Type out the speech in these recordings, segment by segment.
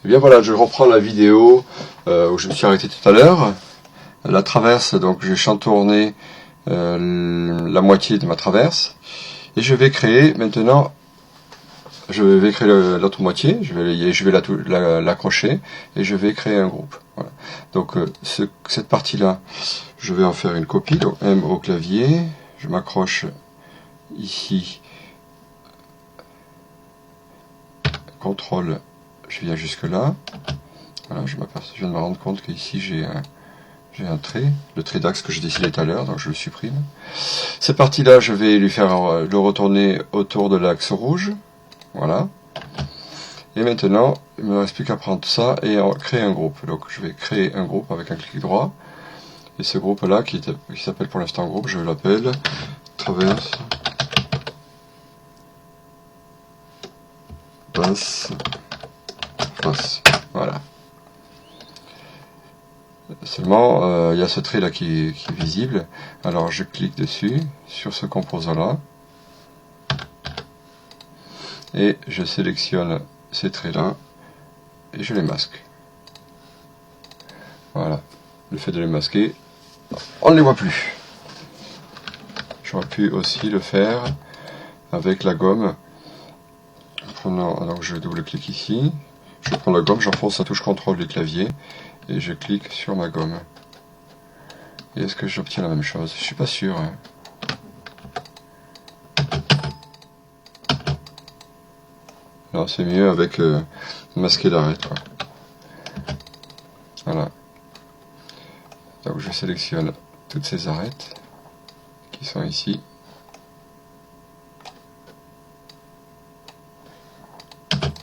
Et bien voilà, je reprends la vidéo où je me suis arrêté tout à l'heure. La traverse, donc j'ai chantourné la moitié de ma traverse. Et je vais créer maintenant, je vais créer l'autre moitié, je vais l'accrocher et je vais créer un groupe. Voilà. Donc cette partie-là, je vais en faire une copie, donc M au clavier, je m'accroche ici, CTRL, je viens jusque là. Voilà, je viens de me rendre compte qu'ici j'ai un trait, le trait d'axe que j'ai dessiné tout à l'heure, donc je le supprime. Cette partie-là, je vais lui faire le retourner autour de l'axe rouge. Voilà. Et maintenant, il ne me reste plus qu'à prendre ça et créer un groupe. Donc je vais créer un groupe avec un clic droit. Et ce groupe-là, qui s'appelle pour l'instant groupe, je l'appelle traverse basse face. Voilà. Seulement, il y a ce trait là qui est visible. Alors je clique dessus, sur ce composant-là. Et je sélectionne ces traits-là et je les masque. Voilà. Le fait de les masquer, on ne les voit plus. J'aurais pu aussi le faire avec la gomme. Donc je double-clique ici. Je prends la gomme, j'enfonce la touche CTRL du clavier et je clique sur ma gomme. Et est-ce que j'obtiens la même chose? Je suis pas sûr. Hein. Non, c'est mieux avec masquer l'arrêt. Voilà. Donc je sélectionne toutes ces arêtes qui sont ici.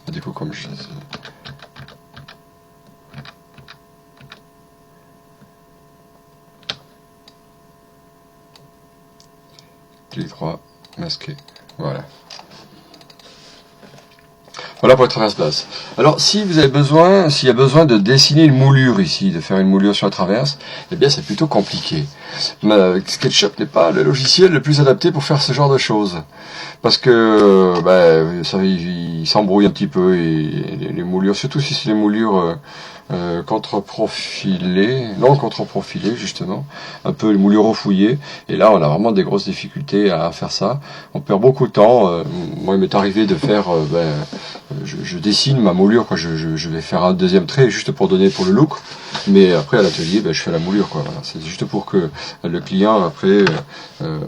Et du coup, comme je clic droit, masquer. Voilà. Voilà pour la traverse basse. Alors, si vous avez besoin, s'il y a besoin de dessiner une moulure ici, de faire une moulure sur la traverse, eh bien, c'est plutôt compliqué. SketchUp n'est pas le logiciel le plus adapté pour faire ce genre de choses. Parce que, vous savez, il s'embrouille un petit peu, et les moulures, surtout si c'est les moulures contre-profilées, non contre-profilées, justement, un peu les moulures refouillées, et là, on a vraiment des grosses difficultés à faire ça. On perd beaucoup de temps. Moi, il m'est arrivé de faire, je dessine ma moulure, quoi. Je vais faire un deuxième trait juste pour donner pour le look, mais après à l'atelier, je fais la moulure, quoi. Voilà. C'est juste pour que le client après,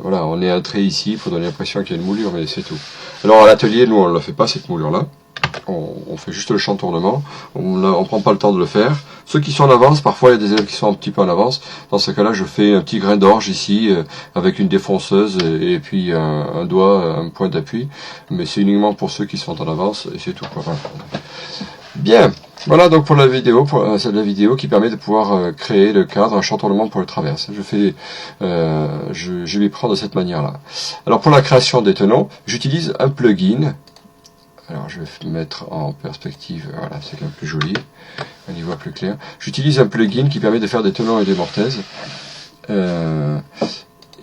voilà, on ait un trait ici pour donner l'impression qu'il y a une moulure, mais c'est tout. Alors à l'atelier, nous on ne la fait pas cette moulure là. On fait juste le chantournement, on prend pas le temps de le faire. Ceux qui sont en avance, parfois il y a des élèves qui sont un petit peu en avance. Dans ce cas-là, je fais un petit grain d'orge ici avec une défonceuse et puis un doigt, un point d'appui. Mais c'est uniquement pour ceux qui sont en avance et c'est tout, quoi. Voilà. Bien, voilà donc pour la vidéo, c'est la vidéo qui permet de pouvoir créer le cadre, un chantournement pour le traverse. Je vais prendre de cette manière-là. Alors pour la création des tenons, j'utilise un plugin. Alors je vais le mettre en perspective, voilà, c'est quand même plus joli, on y voit plus clair. J'utilise un plugin qui permet de faire des tenons et des mortaises.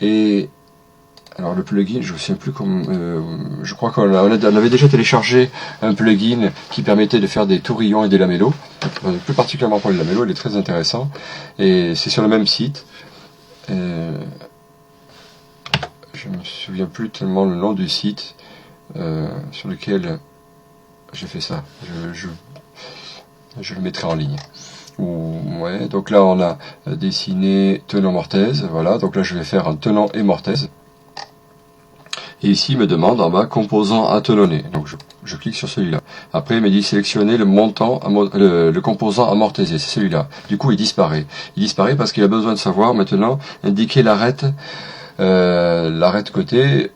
Et alors le plugin, je ne sais plus comment, je crois qu'on avait déjà téléchargé un plugin qui permettait de faire des tourillons et des lamellos. Plus particulièrement pour les lamellos, il est très intéressant. Et c'est sur le même site. Je ne me souviens plus tellement le nom du site sur lequel j'ai fait ça. Je le mettrai en ligne. Ouais, donc là on a dessiné tenant mortaise. Voilà, donc là je vais faire un tenant et mortaise. Et ici il me demande en bas composant à tenonner. Donc je clique sur celui-là. Après il me dit sélectionner le montant, le composant à mortaiser. C'est celui-là. Du coup il disparaît. Il disparaît parce qu'il a besoin de savoir maintenant indiquer l'arête côté.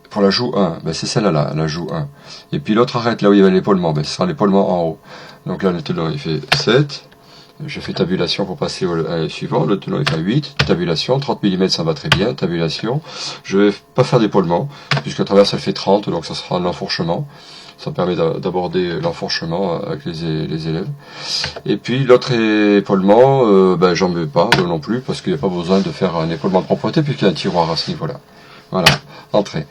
Pour la joue 1, c'est celle-là, la joue 1. Et puis l'autre arête, là où il y avait l'épaulement, ce sera l'épaulement en haut. Donc là, le tenon, il fait 7. Je fais tabulation pour passer au suivant. Le tenon, il fait 8. Tabulation, 30 mm, ça va très bien. Tabulation. Je vais pas faire d'épaulement, puisque la traverse, elle fait 30, donc ça sera un enfourchement. Ça permet d'aborder l'enfourchement avec les élèves. Et puis l'autre épaulement, j'en mets pas non plus, parce qu'il n'y a pas besoin de faire un épaulement de propreté, puisqu'il y a un tiroir à ce niveau-là. Voilà, entrée.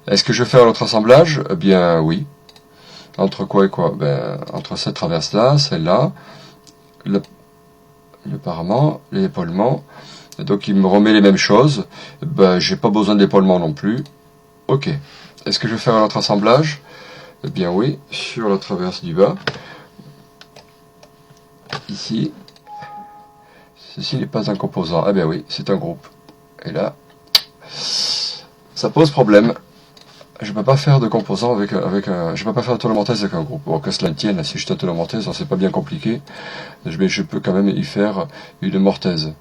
Est-ce que je fais un autre assemblage? Eh bien oui. Entre quoi et quoi? Ben, entre cette traverse-là, celle-là, le parement, l'épaulement. Donc il me remet les mêmes choses. Ben, j'ai pas besoin d'épaulement non plus. Ok. Est-ce que je vais faire un autre assemblage? Eh bien oui, sur la traverse du bas. Ici. Ceci n'est pas un composant. Ah bien oui, c'est un groupe. Et là, ça pose problème. Je peux pas faire de composant avec un, je peux pas faire de tournemontaise avec un groupe. Bon, que cela tienne, si je te tournemontaise, c'est pas bien compliqué. Mais je peux quand même y faire une mortaise.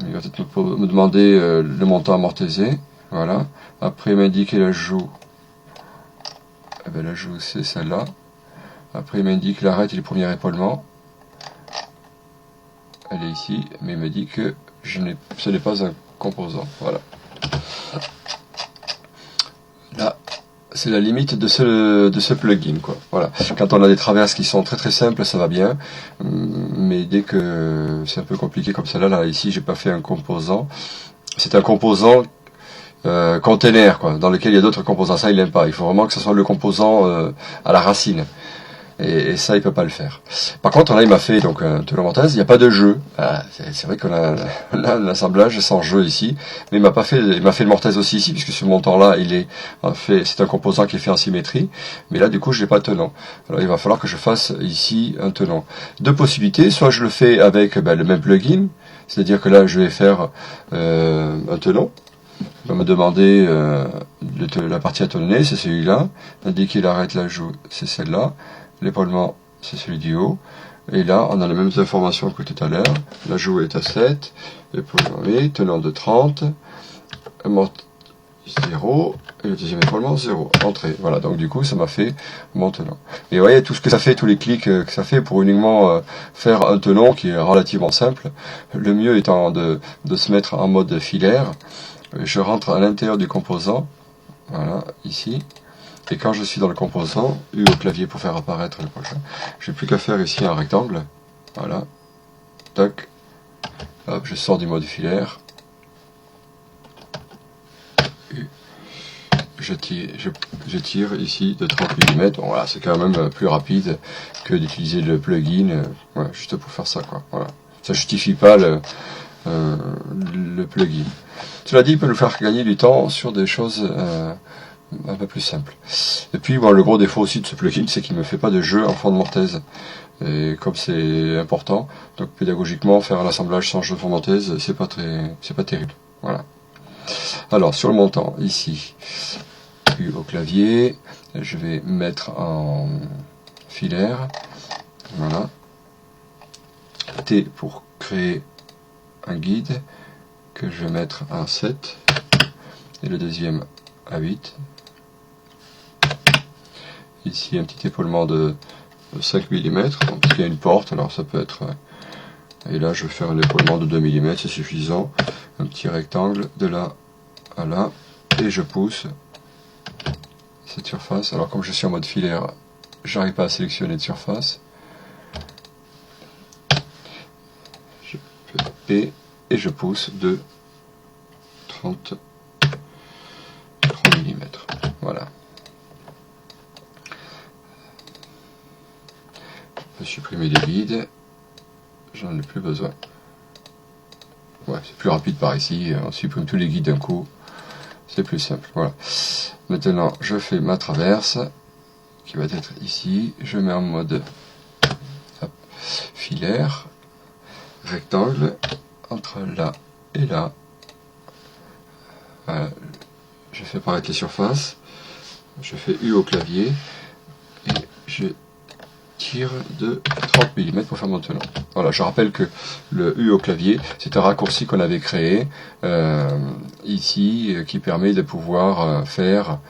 Il va peut-être me demander le montant à mortaiser. Voilà. Après, il m'indique l'ajout. Eh bien, l'ajout, c'est celle-là. Après, il m'indique l'arête et le premier épaulement. Elle est ici, mais il me dit que ce n'est pas un composant. Voilà. Là, c'est la limite de ce plugin, quoi. Voilà. Quand on a des traverses qui sont très très simples, ça va bien. Mais dès que c'est un peu compliqué comme ça, là ici, j'ai pas fait un composant. C'est un composant container, quoi, dans lequel il y a d'autres composants. Ça, il n'aime pas. Il faut vraiment que ce soit le composant à la racine. Et ça, il peut pas le faire. Par contre, là, il m'a fait donc un tournemontaise. Il n'y a pas de jeu. Ah, c'est vrai qu'on a l'assemblage sans jeu ici, mais il m'a fait le mortaise aussi ici, puisque ce montant-là, c'est un composant qui est fait en symétrie. Mais là, du coup, je n'ai pas de tenant. Alors, il va falloir que je fasse ici un tenant. Deux possibilités. Soit je le fais avec le même plugin, c'est-à-dire que là, je vais faire un tenant. Il va me demander la partie à tonner, c'est celui-là. Indiquer l'arête l'ajout, c'est celle-là. L'épaulement, c'est celui du haut. Et là, on a les mêmes informations que tout à l'heure. L'ajout est à 7. Épaulement, tenant de 30. 0. Et le deuxième épaulement, 0. Entrée. Voilà, donc du coup, ça m'a fait mon tenant. Et vous voyez, tout ce que ça fait, tous les clics que ça fait pour uniquement faire un tenant qui est relativement simple. Le mieux étant de se mettre en mode filaire. Je rentre à l'intérieur du composant. Voilà, ici. Et quand je suis dans le composant, U au clavier pour faire apparaître le prochain, j'ai plus qu'à faire ici un rectangle. Voilà. Tac. Hop, je sors du mode filaire. U. Je tire ici de 30 mm. Bon, voilà, c'est quand même plus rapide que d'utiliser le plugin. Ouais, juste pour faire ça, quoi. Voilà. Ça justifie pas le plugin. Cela dit, il peut nous faire gagner du temps sur des choses un peu plus simple. Et puis bon, le gros défaut aussi de ce plugin, c'est qu'il ne me fait pas de jeu en fond de mortaise. Et comme c'est important, donc pédagogiquement faire un assemblage sans jeu de fond de mortaise, c'est pas terrible. Voilà. Alors sur le montant, ici, U au clavier, je vais mettre en filaire. Voilà. T pour créer un guide que je vais mettre en 7 et le deuxième à 8. Ici un petit épaulement de 5 mm, donc il y a une porte, alors ça peut être, et là je vais faire un épaulement de 2 mm, c'est suffisant, un petit rectangle de là à là, et je pousse cette surface. Alors comme je suis en mode filaire, j'arrive pas à sélectionner de surface, je fais P et je pousse de 30 mm, voilà. Je vais supprimer les guides, j'en ai plus besoin. Ouais, c'est plus rapide par ici, on supprime tous les guides d'un coup, c'est plus simple, voilà. Maintenant, je fais ma traverse, qui va être ici, je mets en mode filaire, rectangle, entre là et là. Voilà. Je fais apparaître les surfaces, je fais U au clavier, et je tire de 30 mm pour faire mon tenant. Voilà, je rappelle que le U au clavier, c'est un raccourci qu'on avait créé ici, qui permet de pouvoir faire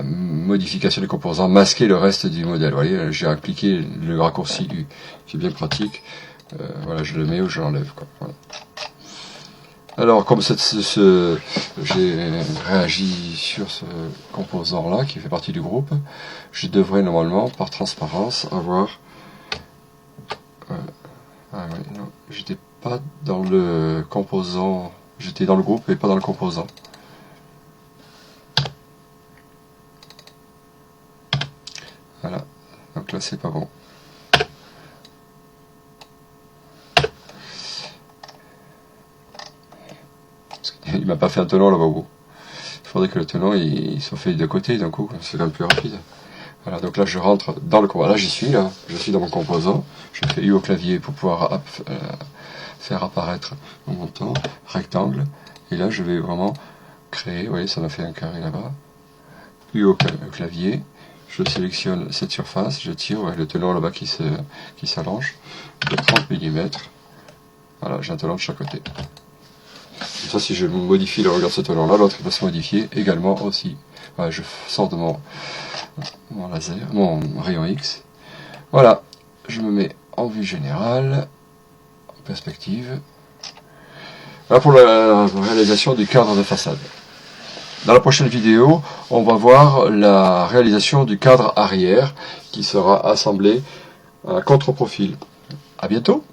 modification des composants, masquer le reste du modèle. Vous voyez, j'ai appliqué le raccourci U, qui est bien pratique. Voilà, je le mets ou je l'enlève. Voilà. Alors, comme j'ai réagi sur ce composant-là, qui fait partie du groupe, je devrais normalement, par transparence, avoir... ah oui, non, j'étais pas dans le composant, j'étais dans le groupe et pas dans le composant. c'est pas bon. Il m'a pas fait un tenon là-bas au bout. Il faudrait que le tenon il soit fait de côté d'un coup, c'est quand même plus rapide. Voilà, donc là je rentre dans le composant. Là j'y suis, là, je suis dans mon composant. Je fais U au clavier pour pouvoir faire apparaître mon montant, rectangle. Et là je vais vraiment créer, vous voyez, ça m'a fait un carré là-bas. U au clavier, je sélectionne cette surface, je tire, ouais, le tenon là-bas qui s'allonge de 30 mm. Voilà, j'ai un tenon de chaque côté. Et ça, si je modifie le regard de ce tenon là, l'autre il va se modifier également aussi. Voilà, je sors de mon laser, mon rayon X. Voilà, je me mets en vue générale, en perspective. Voilà pour la réalisation du cadre de façade. Dans la prochaine vidéo, on va voir la réalisation du cadre arrière qui sera assemblé à contre-profil. À bientôt!